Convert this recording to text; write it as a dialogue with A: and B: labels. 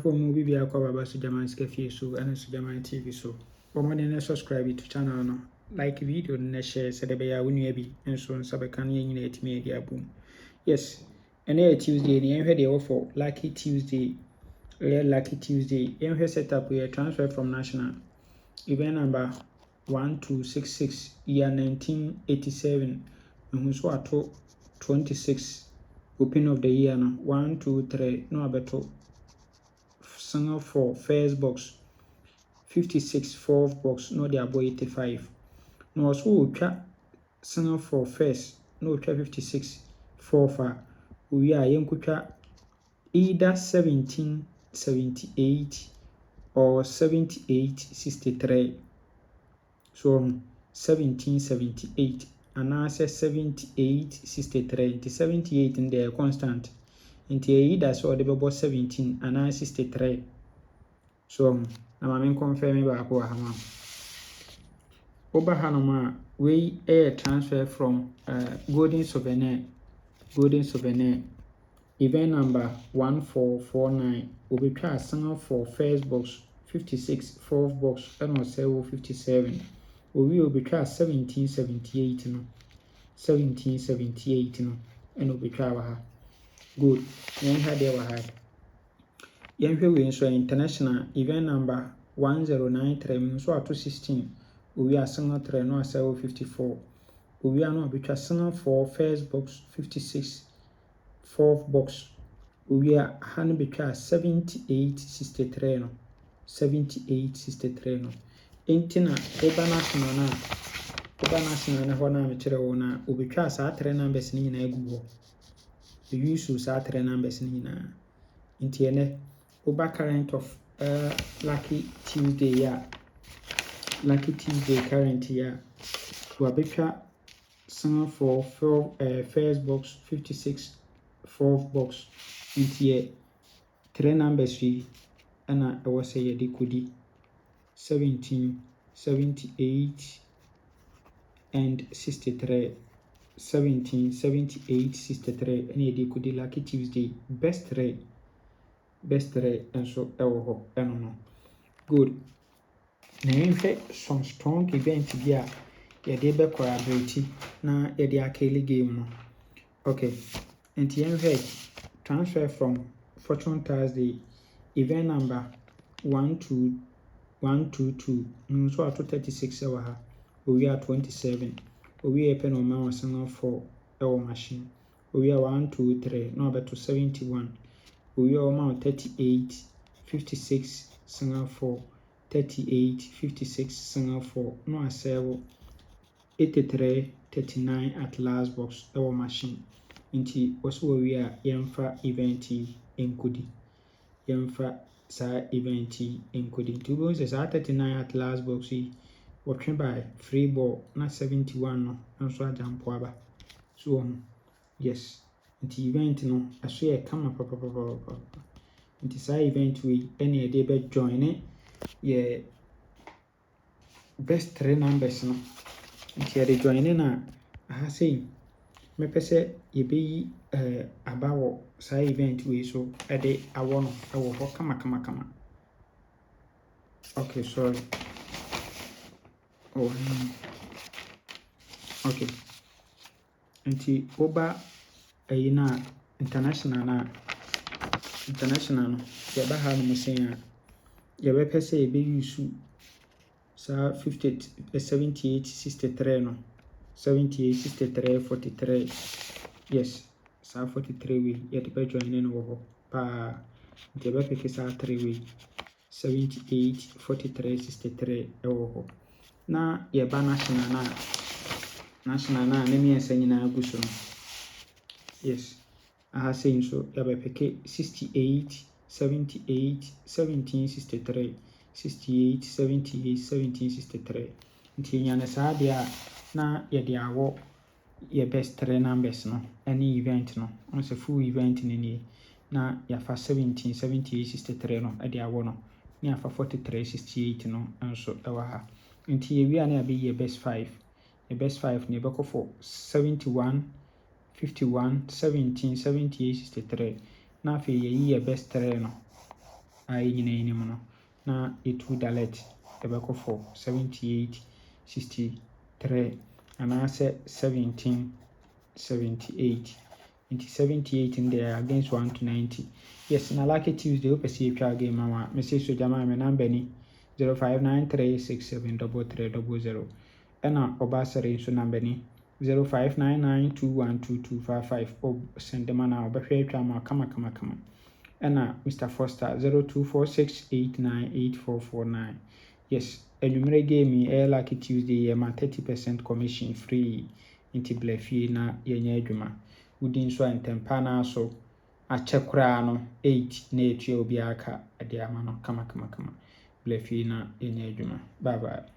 A: for movie be a cover about Sujaman Skefi so and Sujaman TV so. But more than subscribe to channel no. Like video and share so the bear win be and so on Sabakan yin media boom. Yes. And here Tuesday, the end head for Lucky Tuesday. Lucky Tuesday. End setup we transfer from national. Event number 1266 year 1987. And who's what 26 open of the year no 1 2 3 no abeto single for first box 56 fourth box no the abo 85 no also utwa single for first no utwa 56 fourth we are yenkutwa either 1778 or 7863 so 1778 and answer 7863 the 78 in the constant into either so the bubble 17 and 63 so na mamen confirm ba ko ha ma oba hanoma we air transfer from golden souvenir event number 1449 obetwa single for first box 56 fourth box and also 57 we obetwa 1778 no 1778 no and obetwa wa ha good yen ha de wa ha yen hwe we so international event number 1093 so ato 16 we are single 3 no also 54 we are no obetwa single for first box 56 fourth box we are hand betwa 7863 no 7863 no entina eba national na ho na me kire wo na obetwa saa 3 numbers ni na egu ho use saa 3 numbers ni na entiene oba current of lucky Tuesday current year to abetwa single for first box 56 fourth box into 3 numbers we and I was say the kudi 17 78 and 63 17 78 63 and the kudi lucky Tuesday best three and so ewo no good na yenhwe some strong event bia ye dey be collaborate na ye dey akele game no okay and yenhwe transfer from Fortune Thursday event number 122 so at 36 hour we are 27 we are pen on my single for our machine we are 1 2 3 no about to 71 we are amount 38 56 single for 38 56 single for no asebo 83 39 at last box our machine into also we are yemfa event enkudi yemfa sa event enkudi to go say 39 at last box what by free ball na 71 no nso ajampo aba so yes the event no aso ye kama papa nti sa event we any dey be join ye best 3 numbers no nti ye dey join na aha say me pese ye be abawo sa event we so e dey awo no e wo ho kama okay sorry okay nti oba na international no ye ba ha no musen ye be pese ye be use sa 78 63 no 78 63 43 yes sa 43 we ye dey be join no wo pa nti be pick sa 3 we 78 43 63 wo na ye ba national na ne mi ensa nyina aguso no yes aha say so ye be pick 68 78 17 63 68 78 17 63 nti nyane sa dia na ye dia wo ye best 3 numbers no any event no on se full event ni na ya fa 17 78 63 no e dia wo no ni afa 43 68 no nso e wa ha nti ye wi ana be ye best 5 ni be ko for 71 51 17 78 63 na fe ye best 3 no a yɛnyina yɛnim no na yɛtu dalet yɛbɛkɔ for 7863 anaasɛ 1778 nti 78 no deɛ against 1 to 90. Yes, na lucky Tuesday wopɛ sɛ yɛtwa game ama message so gyama me number ni 0593673300 ɛna ɔbaasɛre nso number ni 0599212255 send ma na ɔbɛhwɛ atwa ama kama ɛna Mr. Foster 0246898449. Yes, anwummerɛ game yi ɛyɛ lucky Tuesday yɛ ma 30% commission free nti bla fie na yɛnyɛ adwuma. Wodi nso a ntɛmpa na so akyɛ koraa no 8 na etua obi aka ade ama no kama bla fie na yɛnyɛ adwuma. Bye bye.